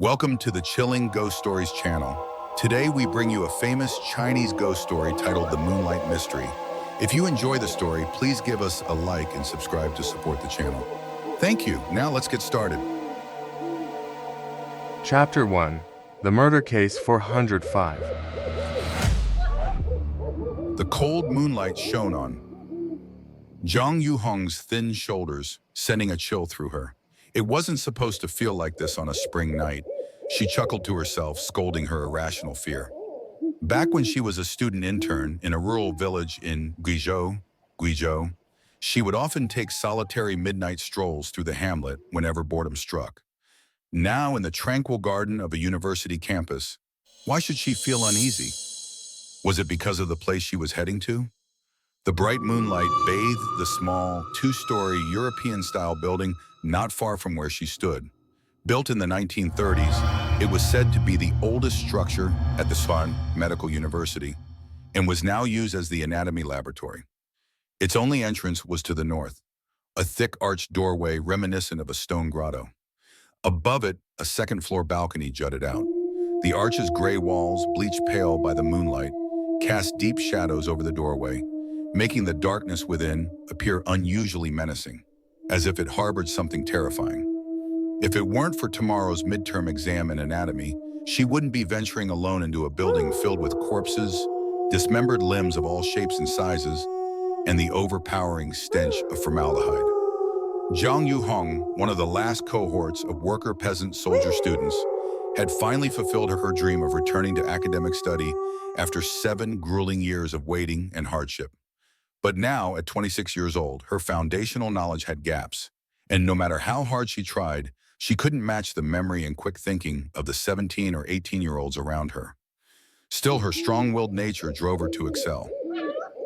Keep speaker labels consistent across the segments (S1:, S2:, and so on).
S1: Welcome to the Chilling Ghost Stories channel. Today we bring you a famous Chinese ghost story titled The Moonlight Mystery. If you enjoy the story, please give us a like and subscribe to support the channel. Thank you. Now let's get started.
S2: Chapter 1. The Murder Case 405.
S1: The cold moonlight shone on Zhang Yuhong's thin shoulders, sending a chill through her. It wasn't supposed to feel like this on a spring night. She chuckled to herself, scolding her irrational fear. Back when she was a student intern in a rural village in Guizhou, she would often take solitary midnight strolls through the hamlet whenever boredom struck. Now in the tranquil garden of a university campus, why should she feel uneasy? Was it because of the place she was heading to? The bright moonlight bathed the small, two-story European-style building not far from where she stood. Built in the 1930s, it was said to be the oldest structure at the Swan Medical University and was now used as the anatomy laboratory. Its only entrance was to the north, a thick arched doorway reminiscent of a stone grotto. Above it, a second-floor balcony jutted out. The arch's gray walls, bleached pale by the moonlight, cast deep shadows over the doorway, making the darkness within appear unusually menacing, as if it harbored something terrifying. If it weren't for tomorrow's midterm exam in anatomy, she wouldn't be venturing alone into a building filled with corpses, dismembered limbs of all shapes and sizes, and the overpowering stench of formaldehyde. Zhang Yuhong, one of the last cohorts of worker-peasant-soldier students, had finally fulfilled her dream of returning to academic study after 7 grueling years of waiting and hardship. But now, at 26 years old, her foundational knowledge had gaps, and no matter how hard she tried, she couldn't match the memory and quick thinking of the 17 or 18-year-olds around her. Still, her strong-willed nature drove her to excel.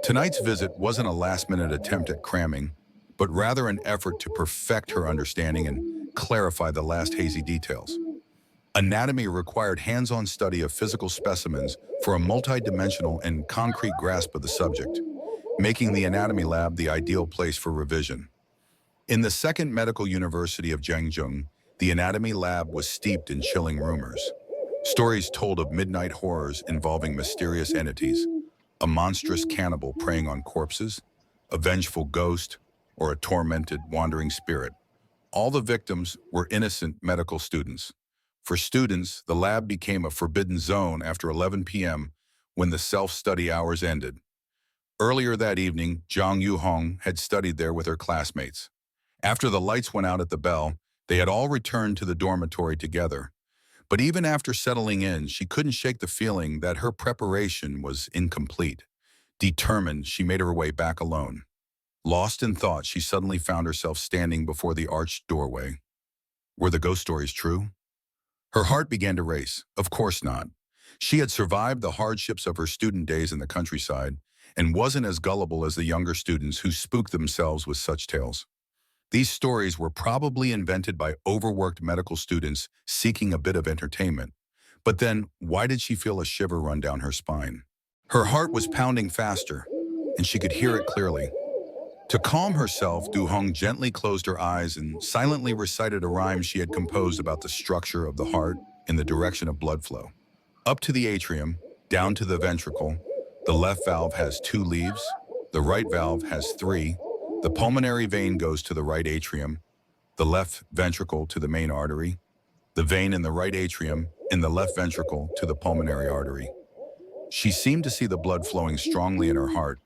S1: Tonight's visit wasn't a last-minute attempt at cramming, but rather an effort to perfect her understanding and clarify the last hazy details. Anatomy required hands-on study of physical specimens for a multidimensional and concrete grasp of the subject, making the anatomy lab the ideal place for revision. In the Second Medical University of Zhengzhou, the anatomy lab was steeped in chilling rumors. Stories told of midnight horrors involving mysterious entities, a monstrous cannibal preying on corpses, a vengeful ghost, or a tormented, wandering spirit. All the victims were innocent medical students. For students, the lab became a forbidden zone after 11 p.m. when the self-study hours ended. Earlier that evening, Zhang Yuhong had studied there with her classmates. After the lights went out at the bell, they had all returned to the dormitory together. But even after settling in, she couldn't shake the feeling that her preparation was incomplete. Determined, she made her way back alone. Lost in thought, she suddenly found herself standing before the arched doorway. Were the ghost stories true? Her heart began to race. Of course not. She had survived the hardships of her student days in the countryside and wasn't as gullible as the younger students who spooked themselves with such tales. These stories were probably invented by overworked medical students seeking a bit of entertainment. But then, why did she feel a shiver run down her spine? Her heart was pounding faster, and she could hear it clearly. To calm herself, Du Hong gently closed her eyes and silently recited a rhyme she had composed about the structure of the heart in the direction of blood flow. Up to the atrium, down to the ventricle, the left valve has 2 leaves, the right valve has 3, the pulmonary vein goes to the right atrium, the left ventricle to the main artery, the vein in the right atrium and the left ventricle to the pulmonary artery. She seemed to see the blood flowing strongly in her heart,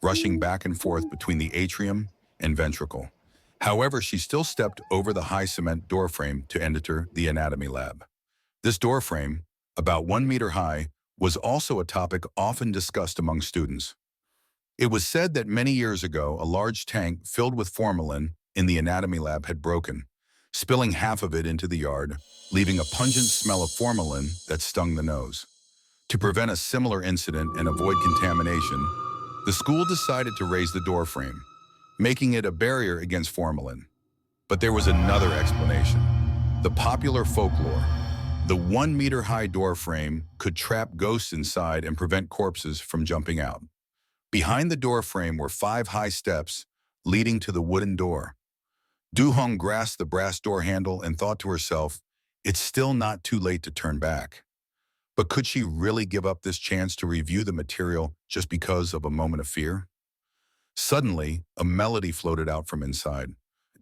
S1: rushing back and forth between the atrium and ventricle. However, she still stepped over the high cement doorframe to enter the anatomy lab. This doorframe, about 1 meter high, was also a topic often discussed among students. It was said that many years ago, a large tank filled with formalin in the anatomy lab had broken, spilling half of it into the yard, leaving a pungent smell of formalin that stung the nose. To prevent a similar incident and avoid contamination, the school decided to raise the doorframe, making it a barrier against formalin. But there was another explanation: the popular folklore. The 1 meter high doorframe could trap ghosts inside and prevent corpses from jumping out. Behind the doorframe were 5 high steps leading to the wooden door. Du Hong grasped the brass door handle and thought to herself, It's still not too late to turn back. But could she really give up this chance to review the material just because of a moment of fear? Suddenly, a melody floated out from inside.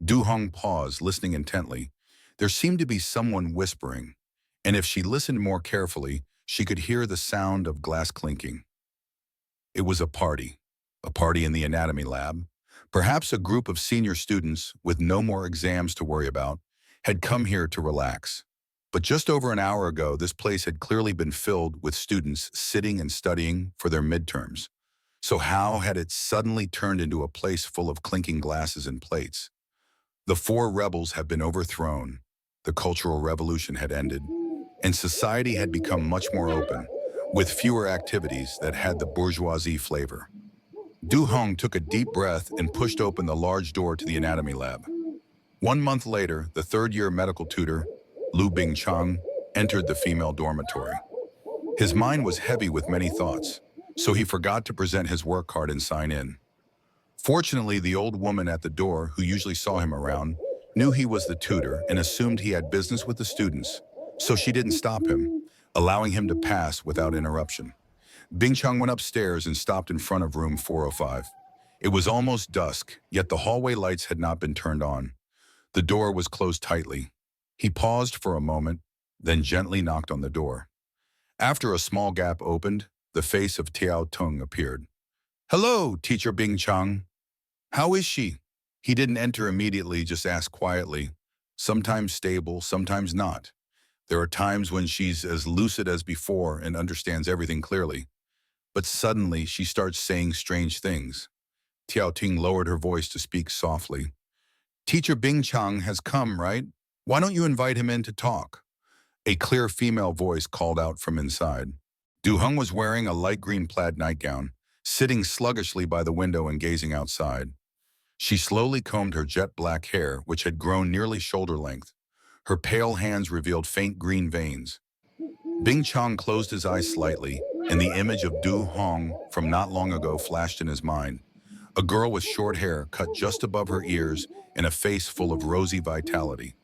S1: Du Hong paused, listening intently. There seemed to be someone whispering, and if she listened more carefully, she could hear the sound of glass clinking. It was a party in the anatomy lab. Perhaps a group of senior students, with no more exams to worry about, had come here to relax. But just over an hour ago, this place had clearly been filled with students sitting and studying for their midterms. So how had it suddenly turned into a place full of clinking glasses and plates? The four rebels had been overthrown, the Cultural Revolution had ended, and society had become much more open, with fewer activities that had the bourgeoisie flavor. Du Hong took a deep breath and pushed open the large door to the anatomy lab. 1 month later, the third-year medical tutor, Lu Bingchang, entered the female dormitory. His mind was heavy with many thoughts, so he forgot to present his work card and sign in. Fortunately, the old woman at the door, who usually saw him around, knew he was the tutor and assumed he had business with the students, so she didn't stop him, allowing him to pass without interruption. Bingchang went upstairs and stopped in front of room 405. It was almost dusk, yet the hallway lights had not been turned on. The door was closed tightly. He paused for a moment, then gently knocked on the door. After a small gap opened, the face of Tiao Tung appeared. "Hello, Teacher Bingchang. How is she?" He didn't enter immediately, just asked quietly. Sometimes stable, sometimes not. There are times when she's as lucid as before and understands everything clearly. But suddenly, she starts saying strange things. Tiao Ting lowered her voice to speak softly. "Teacher Bingchang has come, right? Why don't you invite him in to talk?" A clear female voice called out from inside. Du Hong was wearing a light green plaid nightgown, sitting sluggishly by the window and gazing outside. She slowly combed her jet black hair, which had grown nearly shoulder length. Her pale hands revealed faint green veins. Bingchang closed his eyes slightly, and the image of Du Hong from not long ago flashed in his mind. A girl with short hair cut just above her ears and a face full of rosy vitality.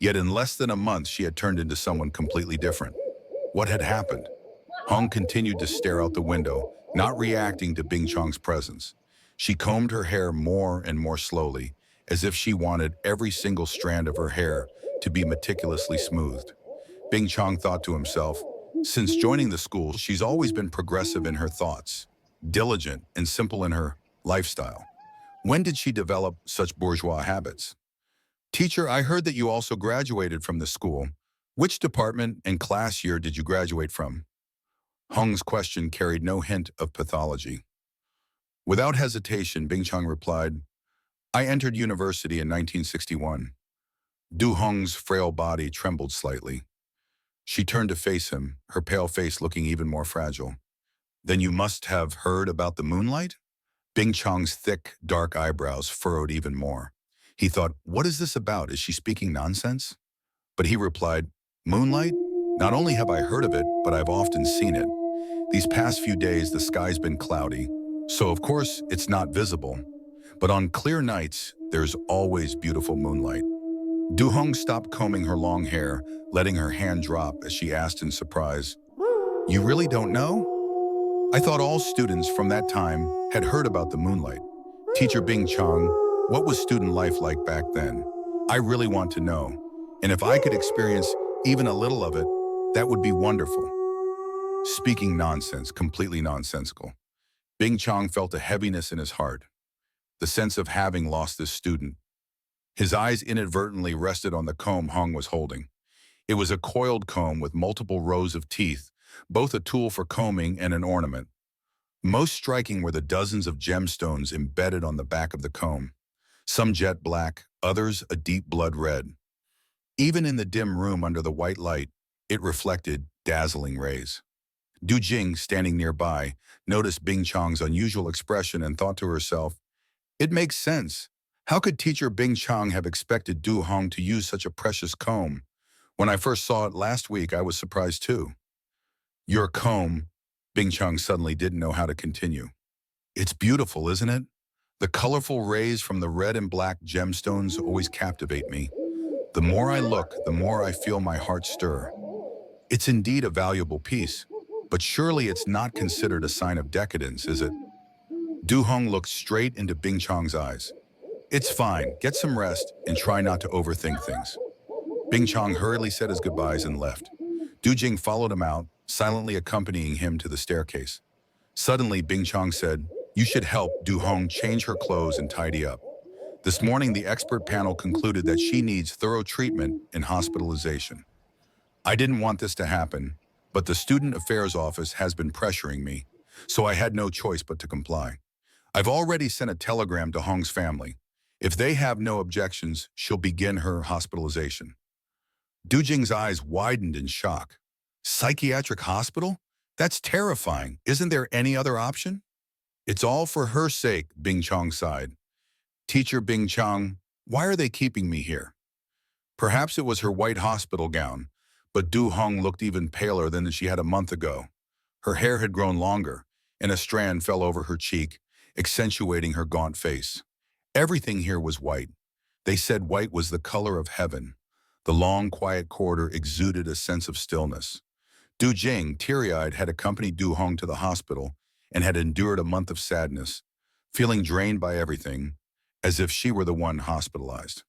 S1: Yet in less than a month, she had turned into someone completely different. What had happened? Hong continued to stare out the window, not reacting to Bingchang's presence. She combed her hair more and more slowly, as if she wanted every single strand of her hair to be meticulously smoothed. Bingchang thought to himself, since joining the school, she's always been progressive in her thoughts, diligent and simple in her lifestyle. When did she develop such bourgeois habits? "Teacher, I heard that you also graduated from the school. Which department and class year did you graduate from?" Hong's question carried no hint of pathology. Without hesitation, Bingchang replied, "I entered university in 1961. Du Hong's frail body trembled slightly. She turned to face him, her pale face looking even more fragile. "Then you must have heard about the moonlight?" Bingchang's thick, dark eyebrows furrowed even more. He thought, what is this about? Is she speaking nonsense? But he replied, "Moonlight? Not only have I heard of it, but I've often seen it. These past few days, the sky's been cloudy, so of course it's not visible. But on clear nights, there's always beautiful moonlight." Du Hong stopped combing her long hair, letting her hand drop as she asked in surprise, "You really don't know?" "I thought all students from that time had heard about the moonlight. Teacher Bing Chang, what was student life like back then? I really want to know. And if I could experience even a little of it, that would be wonderful." Speaking nonsense, completely nonsensical. Bing Chang felt a heaviness in his heart, the sense of having lost this student. His eyes inadvertently rested on the comb Hong was holding. It was a coiled comb with multiple rows of teeth, both a tool for combing and an ornament. Most striking were the dozens of gemstones embedded on the back of the comb, some jet black, others a deep blood red. Even in the dim room under the white light, it reflected dazzling rays. Du Jing, standing nearby, noticed Bing Chang's unusual expression and thought to herself, "It makes sense. How could teacher Bing Chang have expected Du Hong to use such a precious comb? When I first saw it last week, I was surprised too." "Your comb," Bing Chang suddenly didn't know how to continue. "It's beautiful, isn't it? The colorful rays from the red and black gemstones always captivate me. The more I look, the more I feel my heart stir. It's indeed a valuable piece, but surely it's not considered a sign of decadence, is it? Du Hong looked straight into Bing Chang's eyes. It's fine, get some rest and try not to overthink things. Bing Chang hurriedly said his goodbyes and left. Du Jing followed him out, silently accompanying him to the staircase. Suddenly, Bing Chang said, "You should help Du Hong change her clothes and tidy up. This morning, the expert panel concluded that she needs thorough treatment and hospitalization. I didn't want this to happen, but the Student Affairs Office has been pressuring me, so I had no choice but to comply. I've already sent a telegram to Hong's family. If they have no objections, she'll begin her hospitalization." Du Jing's eyes widened in shock. Psychiatric hospital? That's terrifying. Isn't there any other option? It's all for her sake, Bing Chang sighed. Teacher Bing Chang, why are they keeping me here? Perhaps it was her white hospital gown, but Du Hong looked even paler than she had a month ago. Her hair had grown longer, and a strand fell over her cheek, accentuating her gaunt face. Everything here was white. They said white was the color of heaven. The long, quiet corridor exuded a sense of stillness. Du Jing, teary-eyed, had accompanied Du Hong to the hospital and had endured a month of sadness, feeling drained by everything, as if she were the one hospitalized.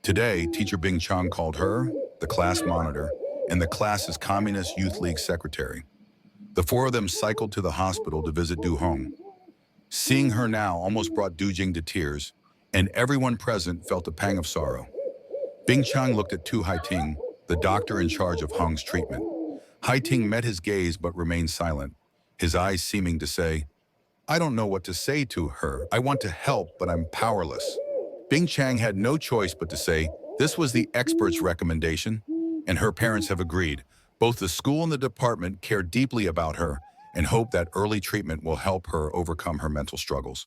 S1: Today, Teacher Bing Chang called her, the class monitor, and the class's Communist Youth League secretary. The four of them cycled to the hospital to visit Du Hong. Seeing her now almost brought Du Jing to tears, and everyone present felt a pang of sorrow. Bing Chang looked at Tu Haiting, the doctor in charge of Hong's treatment. Haiting met his gaze but remained silent, his eyes seeming to say, "I don't know what to say to her. I want to help, but I'm powerless." Bing Chang had no choice but to say, this was the expert's recommendation, and her parents have agreed. Both the school and the department care deeply about her and hope that early treatment will help her overcome her mental struggles.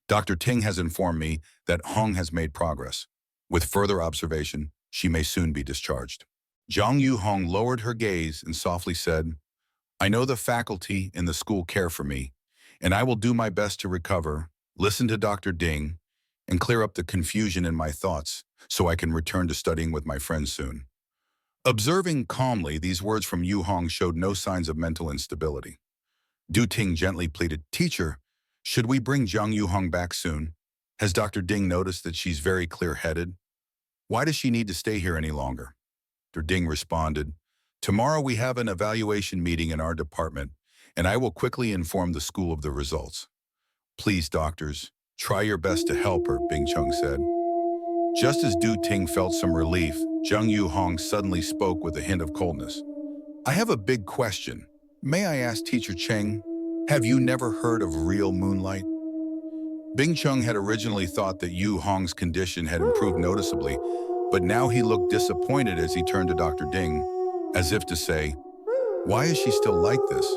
S1: Dr. Ting has informed me that Hong has made progress. With further observation, she may soon be discharged. Zhang Yu Hong lowered her gaze and softly said, "I know the faculty and the school care for me, and I will do my best to recover, listen to Dr. Ding, and clear up the confusion in my thoughts so I can return to studying with my friends soon." Observing calmly, these words from Yu Hong showed no signs of mental instability. Du Ting gently pleaded, "Teacher, should we bring Zhang Yu Hong back soon? Has Dr. Ding noticed that she's very clear-headed? Why does she need to stay here any longer?" Dr. Ding responded, "Tomorrow we have an evaluation meeting in our department, and I will quickly inform the school of the results. Please, doctors, try your best to help her," Bing Chung said. Just as Du Ting felt some relief, Zhang Yu Hong suddenly spoke with a hint of coldness. "I have a big question. May I ask Teacher Cheng, have you never heard of real moonlight?" Bing Chung had originally thought that Yu Hong's condition had improved noticeably, but now he looked disappointed as he turned to Dr. Ding, as if to say, "Why is she still like this?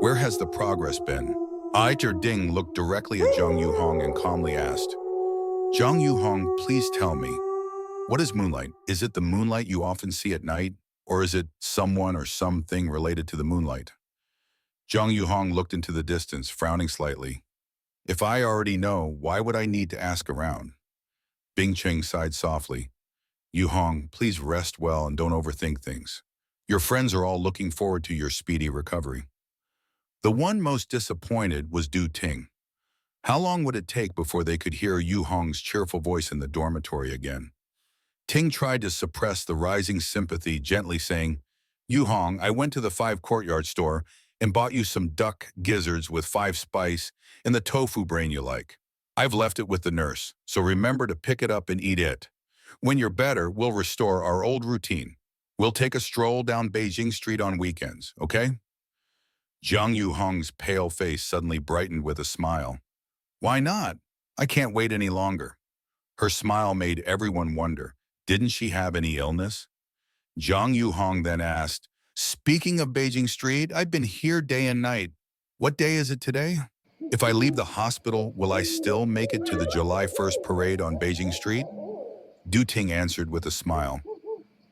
S1: Where has the progress been?" Dr. Ding looked directly at Zhang Yu Hong and calmly asked, "Zhang Yu Hong, please tell me, what is moonlight? Is it the moonlight you often see at night, or is it someone or something related to the moonlight?" Zhang Yu Hong looked into the distance, frowning slightly. "If I already know, why would I need to ask around?" Bing Cheng sighed softly. "Yu Hong, please rest well and don't overthink things. Your friends are all looking forward to your speedy recovery." The one most disappointed was Du Ting. How long would it take before they could hear Yu Hong's cheerful voice in the dormitory again? Ting tried to suppress the rising sympathy, gently saying, "Yu Hong, I went to the 5 Courtyard store and bought you some duck gizzards with 5 spice and the tofu brain you like. I've left it with the nurse, so remember to pick it up and eat it. When you're better, we'll restore our old routine. We'll take a stroll down Beijing Street on weekends, okay?" Zhang Yu Hong's pale face suddenly brightened with a smile. "Why not? I can't wait any longer." Her smile made everyone wonder, didn't she have any illness? Zhang Yu Hong then asked, "Speaking of Beijing Street, I've been here day and night. What day is it today? If I leave the hospital, will I still make it to the July 1st parade on Beijing Street?" Du Ting answered with a smile.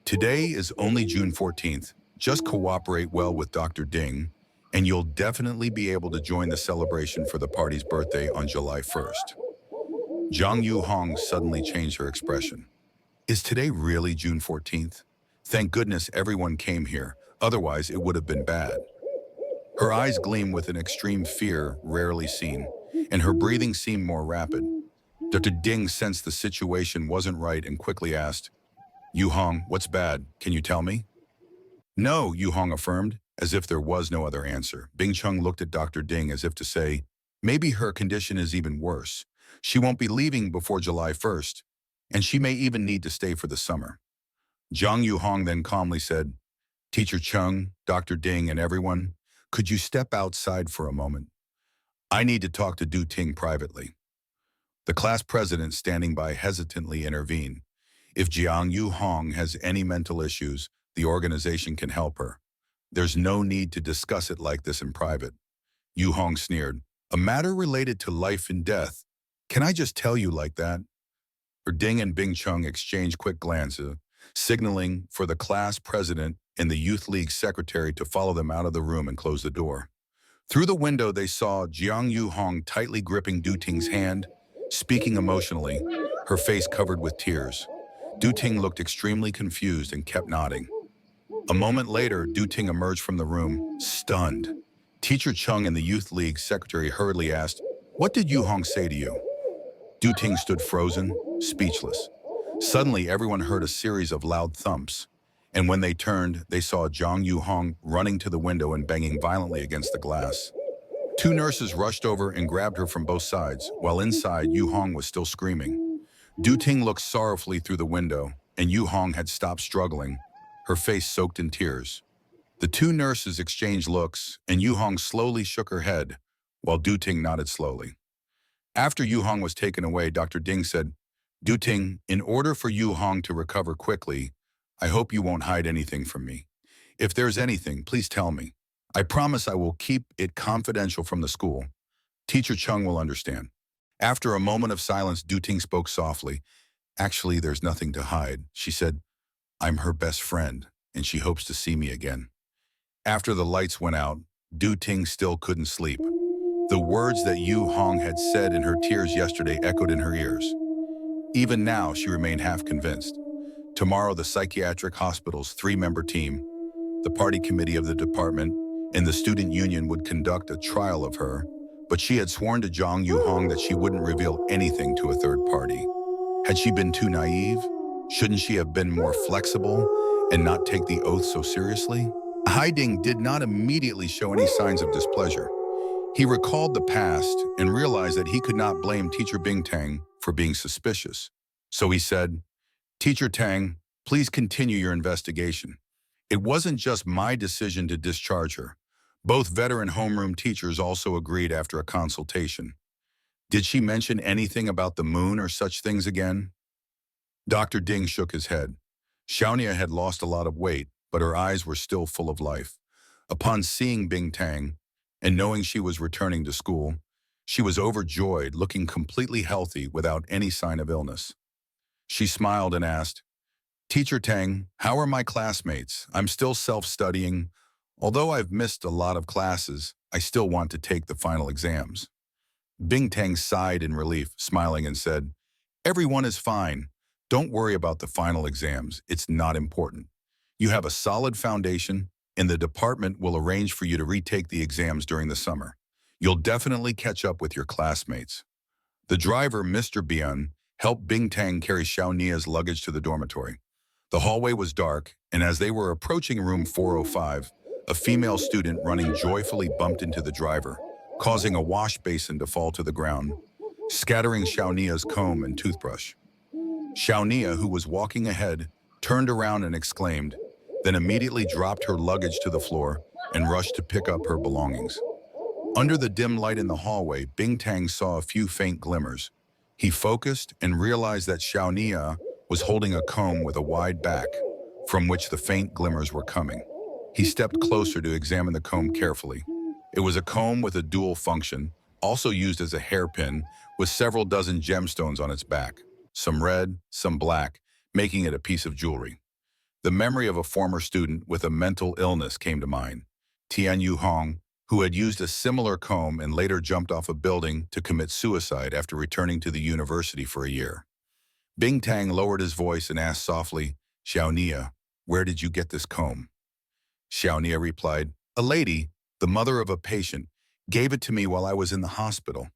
S1: "Today is only June 14th. Just cooperate well with Dr. Ding, and you'll definitely be able to join the celebration for the party's birthday on July 1st. Zhang Yu Hong suddenly changed her expression. Is today really June 14th? Thank goodness everyone came here, otherwise it would have been bad. Her eyes gleam with an extreme fear rarely seen, and her breathing seemed more rapid. Dr. Ding sensed the situation wasn't right and quickly asked, Yu Hong, what's bad? Can you tell me? No, Yu Hong affirmed, as if there was no other answer. Bing Chung looked at Dr. Ding as if to say, maybe her condition is even worse. She won't be leaving before July 1st, and she may even need to stay for the summer. Zhang Yu Hong then calmly said, Teacher Chung, Dr. Ding, and everyone, could you step outside for a moment? I need to talk to Du Ting privately. The class president standing by hesitantly intervened. If Jiang Yu Hong has any mental issues, the organization can help her. There's no need to discuss it like this in private. Yu Hong sneered. A matter related to life and death. Can I just tell you like that? Ding and Bing Chung exchanged quick glances, signaling for the class president and the youth league secretary to follow them out of the room and close the door. Through the window, they saw Jiang Yu Hong tightly gripping Du Ting's hand, speaking emotionally, her face covered with tears. Du Ting looked extremely confused and kept nodding. A moment later, Du Ting emerged from the room, stunned. Teacher Chung and the youth league secretary hurriedly asked, What did Yu Hong say to you? Du Ting stood frozen, speechless. Suddenly, everyone heard a series of loud thumps, and when they turned, they saw Zhang Yu Hong running to the window and banging violently against the glass. Two nurses rushed over and grabbed her from both sides, while inside, Yu Hong was still screaming. Du Ting looked sorrowfully through the window, and Yu Hong had stopped struggling, her face soaked in tears. The two nurses exchanged looks, and Yu Hong slowly shook her head, while Du Ting nodded slowly. After Yu Hong was taken away, Dr. Ding said, Du Ting, in order for Yu Hong to recover quickly, I hope you won't hide anything from me. If there's anything, please tell me. I promise I will keep it confidential from the school. Teacher Chung will understand. After a moment of silence, Du Ting spoke softly. Actually, there's nothing to hide. She said, I'm her best friend, and she hopes to see me again. After the lights went out, Du Ting still couldn't sleep. The words that Yu Hong had said in her tears yesterday echoed in her ears. Even now, she remained half convinced. Tomorrow, the psychiatric hospital's 3-member team, the party committee of the department, and the student union would conduct a trial of her, but she had sworn to Zhang Yu Hong that she wouldn't reveal anything to a third party. Had she been too naive? Shouldn't she have been more flexible and not take the oath so seriously? Haiding did not immediately show any signs of displeasure. He recalled the past and realized that he could not blame Teacher Bing Tang for being suspicious. So he said, Teacher Tang, please continue your investigation. It wasn't just my decision to discharge her. Both veteran homeroom teachers also agreed after a consultation. Did she mention anything about the moon or such things again? Dr. Ding shook his head. Xiaonia had lost a lot of weight, but her eyes were still full of life. Upon seeing Bing Tang, and knowing she was returning to school, she was overjoyed, looking completely healthy without any sign of illness. She smiled and asked, Teacher Tang, how are my classmates? I'm still self-studying. Although I've missed a lot of classes, I still want to take the final exams. Bing Tang sighed in relief, smiling and said, Everyone is fine. Don't worry about the final exams. It's not important. You have a solid foundation, and the department will arrange for you to retake the exams during the summer. You'll definitely catch up with your classmates. The driver, Mr. Bian, helped Bing Tang carry Xiaonia's luggage to the dormitory. The hallway was dark, and as they were approaching room 405, a female student running joyfully bumped into the driver, causing a wash basin to fall to the ground, scattering Xiaonia's comb and toothbrush. Xiaonia, who was walking ahead, turned around and exclaimed, then immediately dropped her luggage to the floor and rushed to pick up her belongings. Under the dim light in the hallway, Bing Tang saw a few faint glimmers. He focused and realized that Xiaonia was holding a comb with a wide back, from which the faint glimmers were coming. He stepped closer to examine the comb carefully. It was a comb with a dual function, also used as a hairpin, with several dozen gemstones on its back, some red, some black, making it a piece of jewelry. The memory of a former student with a mental illness came to mind, Tian Yu Hong, who had used a similar comb and later jumped off a building to commit suicide after returning to the university for a year. Bing Tang lowered his voice and asked softly, Xiao Nia, where did you get this comb? Xiao Nia replied, a lady, the mother of a patient, gave it to me while I was in the hospital.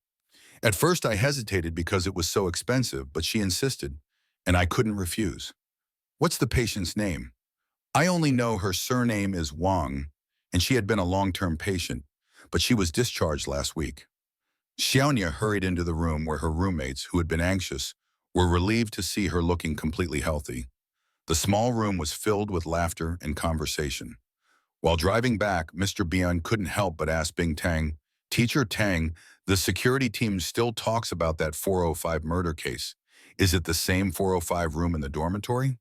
S1: At first I hesitated because it was so expensive, but she insisted, and I couldn't refuse. What's the patient's name? I only know her surname is Wang, and she had been a long-term patient, but she was discharged last week. Xiaonia hurried into the room where her roommates, who had been anxious, were relieved to see her looking completely healthy. The small room was filled with laughter and conversation. While driving back, Mr. Bian couldn't help but ask Bing Tang, Teacher Tang, the security team still talks about that 405 murder case. Is it the same 405 room in the dormitory?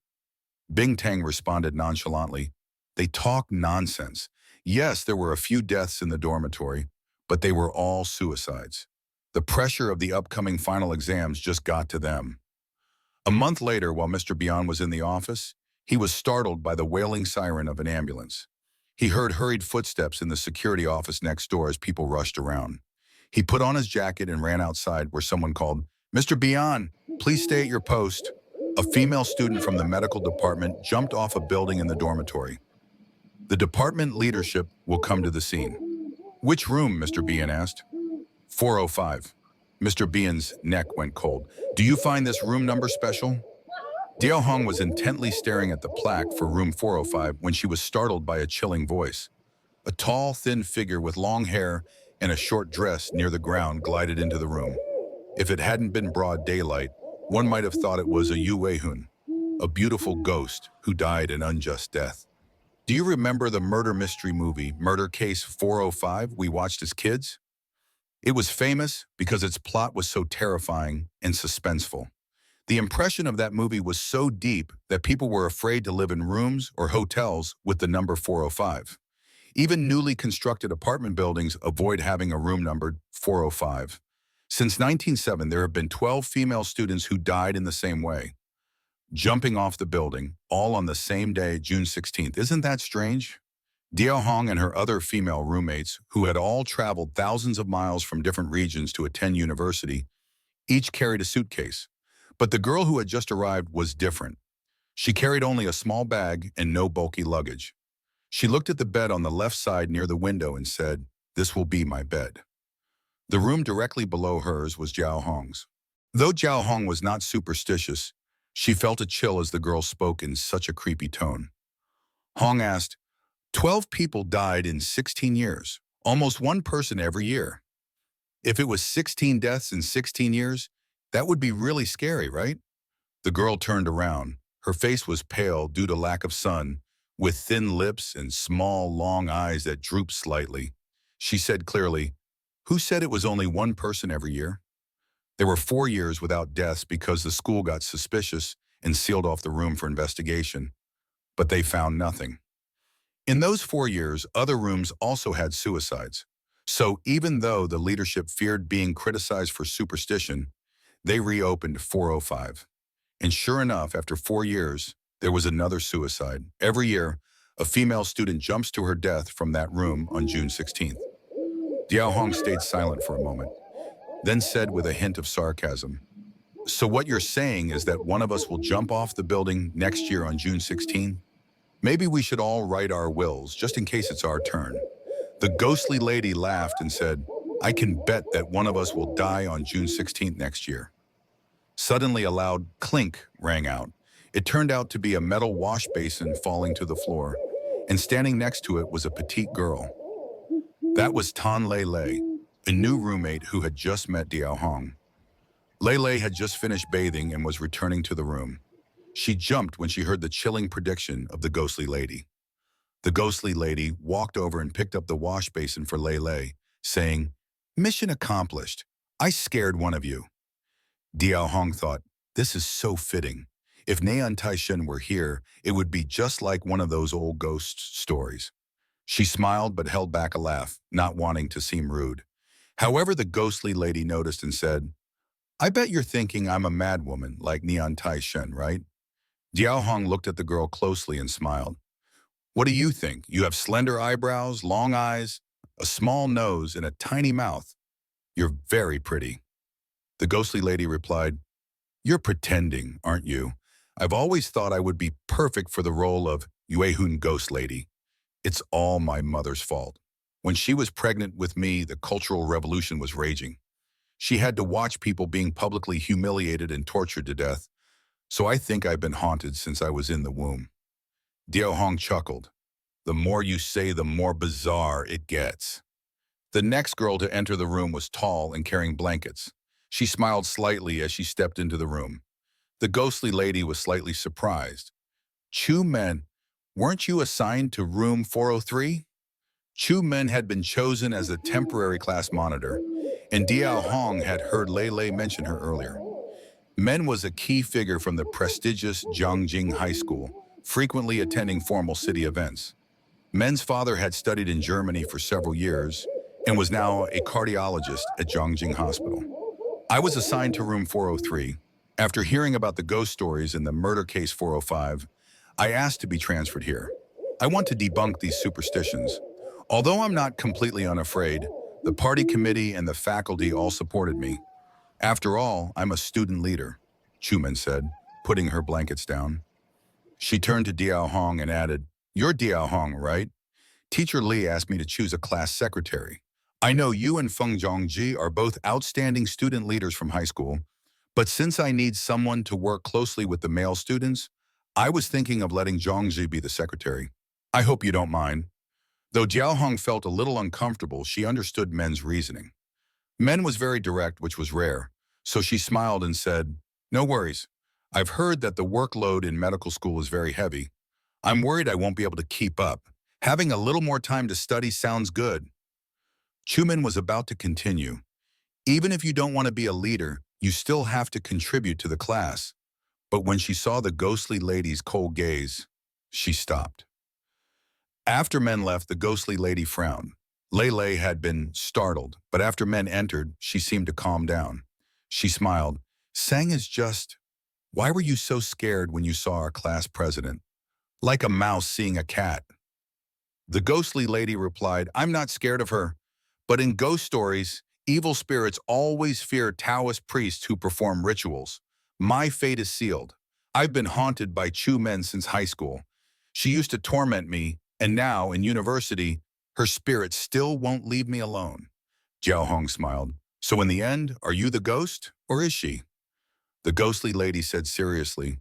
S1: Bing Tang responded nonchalantly, they talk nonsense. Yes, there were a few deaths in the dormitory, but they were all suicides. The pressure of the upcoming final exams just got to them. A month later, while Mr. Bian was in the office, he was startled by the wailing siren of an ambulance. He heard hurried footsteps in the security office next door as people rushed around. He put on his jacket and ran outside where someone called, Mr. Bian, please stay at your post. A female student from the medical department jumped off a building in the dormitory. The department leadership will come to the scene. Which room, Mr. Bian asked. 405. Mr. Bian's neck went cold. Do you find this room number special? Diao Hong was intently staring at the plaque for room 405 when she was startled by a chilling voice. A tall, thin figure with long hair and a short dress near the ground glided into the room. If it hadn't been broad daylight, one might have thought it was a Yu Weihun, a beautiful ghost who died an unjust death. Do you remember the murder mystery movie, Murder Case 405, we watched as kids? It was famous because its plot was so terrifying and suspenseful. The impression of that movie was so deep that people were afraid to live in rooms or hotels with the number 405. Even newly constructed apartment buildings avoid having a room numbered 405. Since 1907, there have been 12 female students who died in the same way, jumping off the building, all on the same day, June 16th. Isn't that strange? Diao Hong and her other female roommates, who had all traveled thousands of miles from different regions to attend university, each carried a suitcase. But the girl who had just arrived was different. She carried only a small bag and no bulky luggage. She looked at the bed on the left side near the window and said, "This will be my bed." The room directly below hers was Jiao Hong's. Though Jiao Hong was not superstitious, she felt a chill as the girl spoke in such a creepy tone. Hong asked, 12 people died in 16 years, almost one person every year. If it was 16 deaths in 16 years, that would be really scary, right? The girl turned around. Her face was pale due to lack of sun, with thin lips and small, long eyes that drooped slightly. She said clearly, "Who said it was only one person every year?" There were 4 years without deaths because the school got suspicious and sealed off the room for investigation. But they found nothing. In those 4 years, other rooms also had suicides. So even though the leadership feared being criticized for superstition, they reopened 405. And sure enough, after 4 years, there was another suicide. Every year, a female student jumps to her death from that room on June 16th. Diao Hong stayed silent for a moment, then said with a hint of sarcasm, "So what you're saying is that one of us will jump off the building next year on June 16th? Maybe we should all write our wills, just in case it's our turn." The ghostly lady laughed and said, "I can bet that one of us will die on June 16th next year." Suddenly a loud clink rang out. It turned out to be a metal wash basin falling to the floor, and standing next to it was a petite girl. That was Tan Lei Lei, a new roommate who had just met Diao Hong. Lei Lei had just finished bathing and was returning to the room. She jumped when she heard the chilling prediction of the ghostly lady. The ghostly lady walked over and picked up the wash basin for Lei Lei, saying, "Mission accomplished. I scared one of you." Diao Hong thought, this is so fitting. If Neian Taishen were here, it would be just like one of those old ghost stories. She smiled but held back a laugh, not wanting to seem rude. However, the ghostly lady noticed and said, "I bet you're thinking I'm a madwoman like Neian Taishen, right?" Diao Hong looked at the girl closely and smiled. "What do you think? You have slender eyebrows, long eyes, a small nose, and a tiny mouth. You're very pretty." The ghostly lady replied, You're pretending, aren't you? I've always thought I would be perfect for the role of Yuehun Ghost Lady. It's all my mother's fault. When she was pregnant with me, the Cultural Revolution was raging. She had to watch people being publicly humiliated and tortured to death, so I think I've been haunted since I was in the womb. Diao Hong chuckled. The more you say, the more bizarre it gets. The next girl to enter the room was tall and carrying blankets. She smiled slightly as she stepped into the room. The ghostly lady was slightly surprised. Chu Men, weren't you assigned to room 403? Chu Men had been chosen as a temporary class monitor, and Diao Hong had heard Lei Lei mention her earlier. Men was a key figure from the prestigious Jiangjing High School, frequently attending formal city events. Men's father had studied in Germany for several years and was now a cardiologist at Jiangjing Hospital. I was assigned to room 403. After hearing about the ghost stories in the murder case 405, I asked to be transferred here. I want to debunk these superstitions. Although I'm not completely unafraid, the party committee and the faculty all supported me. After all, I'm a student leader, Chuman said, putting her blankets down. She turned to Diao Hong and added, You're Diao Hong, right? Teacher Li asked me to choose a class secretary. I know you and Feng Zhongji are both outstanding student leaders from high school, but since I need someone to work closely with the male students, I was thinking of letting Zhongji be the secretary. I hope you don't mind. Though Jiao Hong felt a little uncomfortable, she understood Men's reasoning. Men was very direct, which was rare, so she smiled and said, No worries. I've heard that the workload in medical school is very heavy. I'm worried I won't be able to keep up. Having a little more time to study sounds good. Chuman was about to continue. Even if you don't want to be a leader, you still have to contribute to the class. But when she saw the ghostly lady's cold gaze, she stopped. After Men left, the ghostly lady frowned. Lei Lei had been startled, but after Men entered, she seemed to calm down. She smiled. Sang is just, why were you so scared when you saw our class president? Like a mouse seeing a cat. The ghostly lady replied, I'm not scared of her. But in ghost stories, evil spirits always fear Taoist priests who perform rituals. My fate is sealed. I've been haunted by Chu Men since high school. She used to torment me, and now, in university, her spirit still won't leave me alone. Jiao Hong smiled. So in the end, are you the ghost, or is she? The ghostly lady said seriously,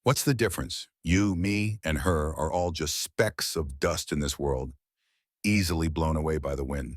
S1: What's the difference? You, me, and her are all just specks of dust in this world, easily blown away by the wind.